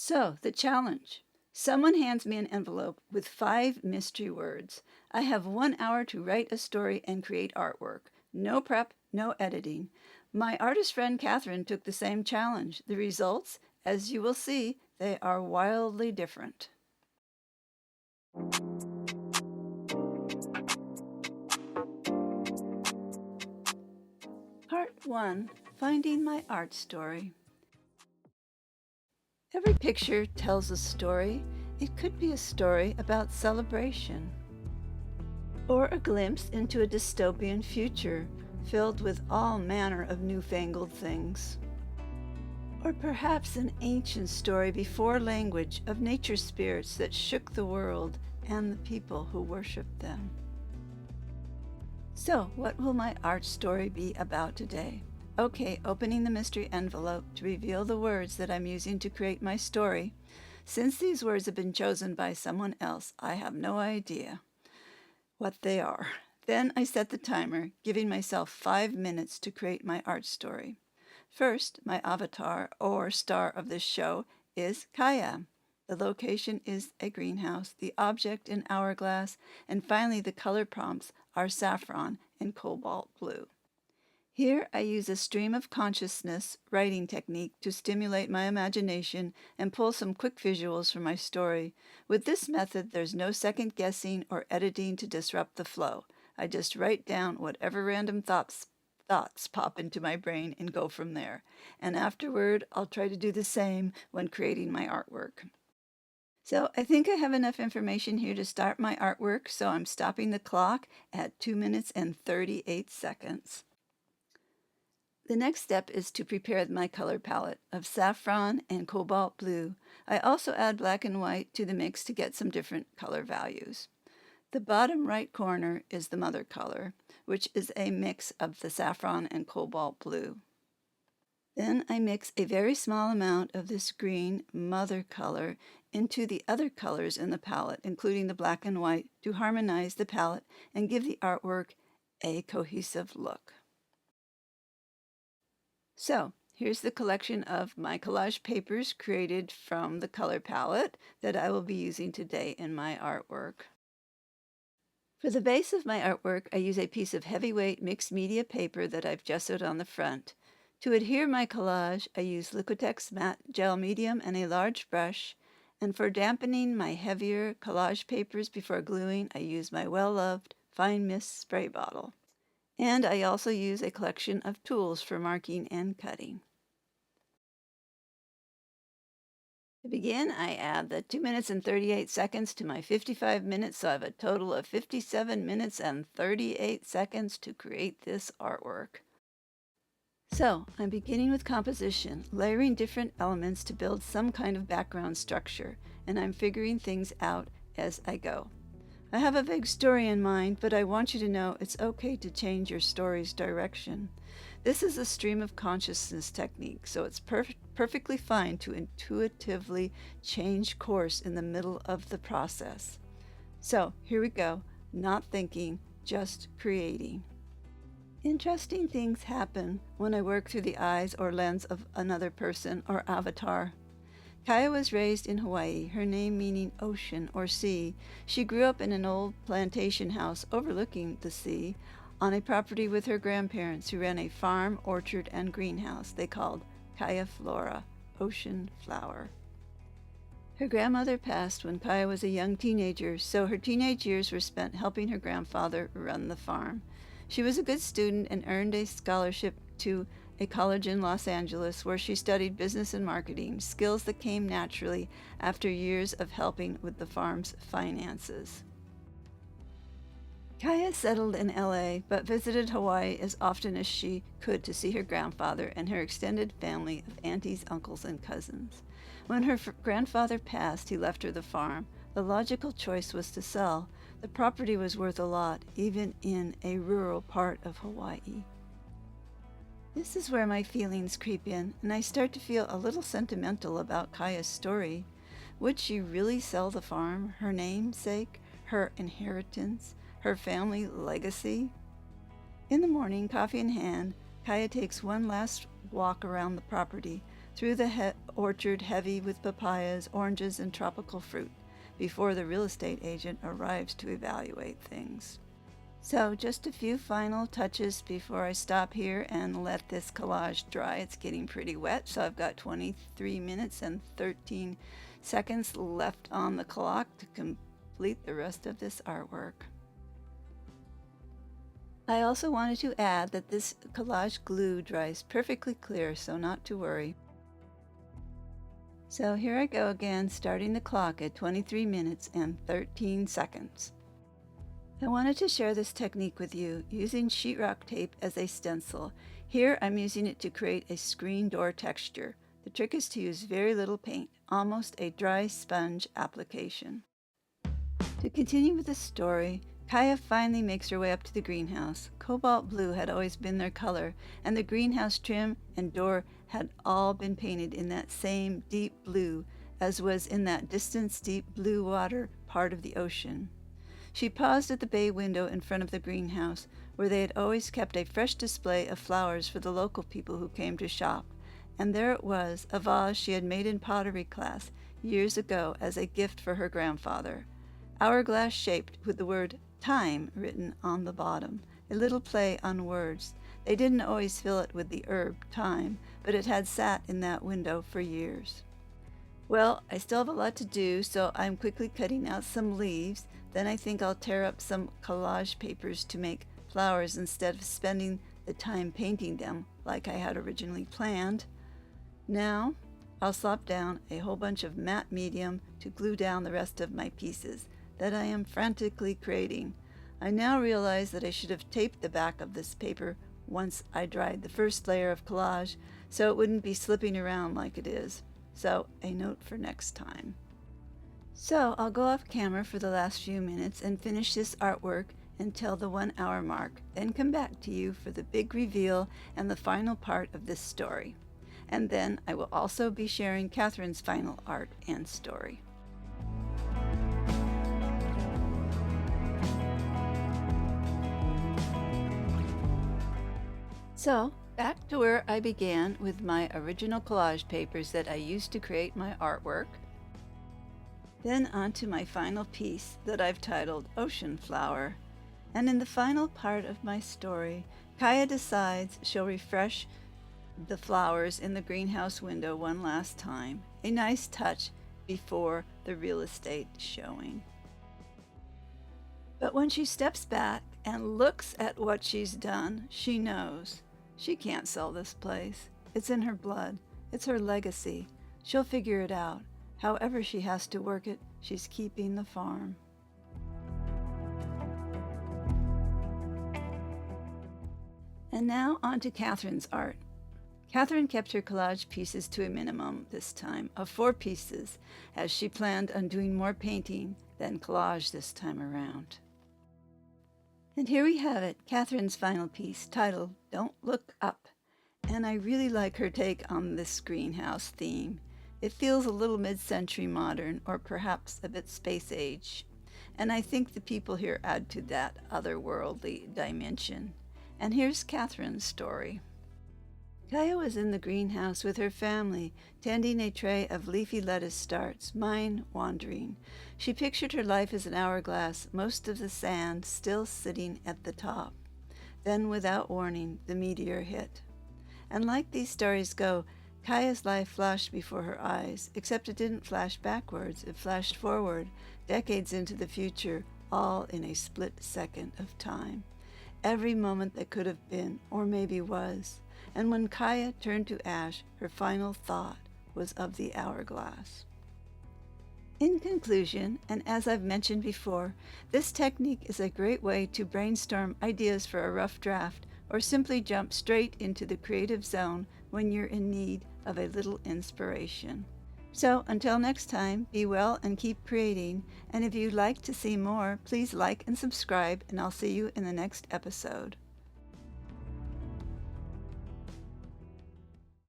So, the challenge. Someone hands me an envelope with 5 mystery words. I have 1 hour to write a story and create artwork. No prep, no editing. My artist friend Katherine took the same challenge. The results, as you will see, they are wildly different. Part 1. Finding my art story. Every picture tells a story. It could be a story about celebration, or a glimpse into a dystopian future filled with all manner of newfangled things. Or perhaps an ancient story before language of nature spirits that shook the world and the people who worshiped them. So, what will my art story be about today? Okay, opening the mystery envelope to reveal the words that I'm using to create my story. Since these words have been chosen by someone else, I have no idea what they are. Then I set the timer, giving myself 5 minutes to create my art story. First, my avatar, or star of this show, is Kaya. The location is a greenhouse, the object an hourglass, and finally the color prompts are saffron and cobalt blue. Here I use a stream of consciousness writing technique to stimulate my imagination and pull some quick visuals for my story. With this method, there's no second guessing or editing to disrupt the flow. I just write down whatever random thoughts pop into my brain and go from there. And afterward, I'll try to do the same when creating my artwork. So I think I have enough information here to start my artwork, so I'm stopping the clock at 2 minutes and 38 seconds. The next step is to prepare my color palette of saffron and cobalt blue. I also add black and white to the mix to get some different color values. The bottom right corner is the mother color, which is a mix of the saffron and cobalt blue. Then I mix a very small amount of this green mother color into the other colors in the palette, including the black and white, to harmonize the palette and give the artwork a cohesive look. So, here's the collection of my collage papers created from the color palette that I will be using today in my artwork. For the base of my artwork, I use a piece of heavyweight mixed media paper that I've gessoed on the front. To adhere my collage, I use LIquitex matte gel medium and a large brush, and for dampening my heavier collage papers before gluing, I use my well-loved fine mist spray bottle. And I also use a collection of tools for marking and cutting. To begin, I add the 2 minutes and 38 seconds to my 55 minutes, so I have a total of 57 minutes and 38 seconds to create this artwork. So, I'm beginning with composition, layering different elements to build some kind of background structure, and I'm figuring things out as I go. I have a vague story in mind, but I want you to know it's okay to change your story's direction. This is a stream of consciousness technique, so it's perfectly fine to intuitively change course in the middle of the process. So, here we go, not thinking, just creating. Interesting things happen when I work through the eyes or lens of another person or avatar. Kaya was raised in Hawaii, her name meaning ocean or sea. She grew up in an old plantation house overlooking the sea on a property with her grandparents who ran a farm, orchard, and greenhouse they called Kaya Flora, ocean flower. Her grandmother passed when Kaya was a young teenager, so her teenage years were spent helping her grandfather run the farm. She was a good student and earned a scholarship to a college in Los Angeles where she studied business and marketing, skills that came naturally after years of helping with the farm's finances. Kaya settled in LA, but visited Hawaii as often as she could to see her grandfather and her extended family of aunties, uncles, and cousins. When her grandfather passed, he left her the farm. The logical choice was to sell. The property was worth a lot, even in a rural part of Hawaii. This is where my feelings creep in, and I start to feel a little sentimental about Kaya's story. Would she really sell the farm, her namesake, her inheritance, her family legacy? In the morning, coffee in hand, Kaya takes one last walk around the property, through the orchard heavy with papayas, oranges, and tropical fruit before the real estate agent arrives to evaluate things. So just a few final touches before I stop here and let this collage dry. It's getting pretty wet, so I've got 23 minutes and 13 seconds left on the clock to complete the rest of this artwork. I also wanted to add that this collage glue dries perfectly clear, so not to worry. So here I go again, starting the clock at 23 minutes and 13 seconds. I wanted to share this technique with you using sheetrock tape as a stencil. Here I'm using it to create a screen door texture. The trick is to use very little paint, almost a dry sponge application. To continue with the story, Kaya finally makes her way up to the greenhouse. Cobalt blue had always been their color, and the greenhouse trim and door had all been painted in that same deep blue as was in that distant deep blue water part of the ocean. She paused at the bay window in front of the greenhouse, where they had always kept a fresh display of flowers for the local people who came to shop. And there it was, a vase she had made in pottery class years ago as a gift for her grandfather. Hourglass shaped with the word time written on the bottom, a little play on words. They didn't always fill it with the herb thyme, but it had sat in that window for years. Well, I still have a lot to do, so I'm quickly cutting out some leaves. Then I think I'll tear up some collage papers to make flowers instead of spending the time painting them like I had originally planned. Now, I'll slop down a whole bunch of matte medium to glue down the rest of my pieces that I am frantically creating. I now realize that I should have taped the back of this paper once I dried the first layer of collage so it wouldn't be slipping around like it is. So, a note for next time. So, I'll go off camera for the last few minutes and finish this artwork until the 1 hour mark, then come back to you for the big reveal and the final part of this story. And then I will also be sharing Katherine's final art and story. So, back to where I began with my original collage papers that I used to create my artwork. Then onto my final piece that I've titled Ocean Flower. And in the final part of my story, Kaya decides she'll refresh the flowers in the greenhouse window one last time. A nice touch before the real estate showing. But when she steps back and looks at what she's done, she knows she can't sell this place. It's in her blood. It's her legacy. She'll figure it out. However she has to work it, she's keeping the farm. And now on to Katherine's art. Katherine kept her collage pieces to a minimum this time of 4 pieces, as she planned on doing more painting than collage this time around. And here we have it, Katherine's final piece, titled Don't Look Up. And I really like her take on this greenhouse theme. It feels a little mid-century modern, or perhaps a bit space age. And I think the people here add to that otherworldly dimension. And here's Katherine's story. Kaya was in the greenhouse with her family, tending a tray of leafy lettuce starts, mind wandering. She pictured her life as an hourglass, most of the sand still sitting at the top. Then, without warning, the meteor hit. And like these stories go, Kaya's life flashed before her eyes, except it didn't flash backwards, it flashed forward, decades into the future, all in a split second of time. Every moment that could have been, or maybe was. And when Kaya turned to ash, her final thought was of the hourglass. In conclusion, and as I've mentioned before, this technique is a great way to brainstorm ideas for a rough draft or simply jump straight into the creative zone when you're in need of a little inspiration. So until next time, be well and keep creating, and if you'd like to see more, please like and subscribe, and I'll see you in the next episode.